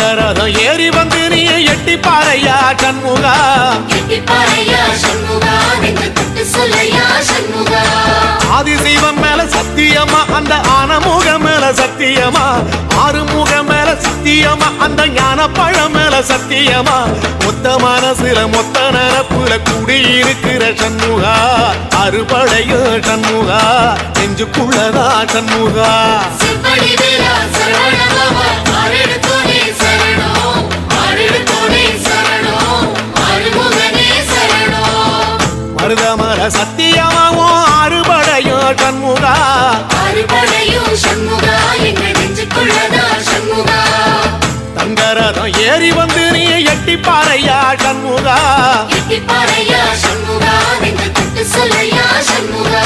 தங்கரதம் ஏறி வந்து நீ எட்டி பாறையா சண்முகா, எட்டி பாறையா சண்முகா, நெஞ்சு தொட்டு சொல்லையா சண்முகா. ஆதிசைவம் மேல சத்தியமா, அந்த ஆனமுகம் மேல சத்தியமா, ஆறுமுகம் மேல சத்தியமா, அந்த ஞான பழம் மேல சத்தியமா, மொத்த மனசுல மொத்த நரப்புல குடியிருக்கிற சண்முகா, அறுபடையும் சண்முகா, நெஞ்சுக்குள்ளதா சண்முகா. செவ்வடி வீரா சரவண பவா, ஆறெடுத்தோனே சரணம், ஆறெடுத்தோனே சரணம், ஆறுமுகனே சரணம். மருதமர சத்தியமாவும் அறுபடையும் சண்முகா, அறுபடையும் சண்முகா, எங்கள் நெஞ்சுக்குள்ளதா சண்முகா. தங்கரதம் ஏறி வந்து நீ எட்டி பாறையா சண்முகா, எட்டி பாறையா சண்முகா, நெஞ்சு தொட்டு சொல்லையா சண்முகா.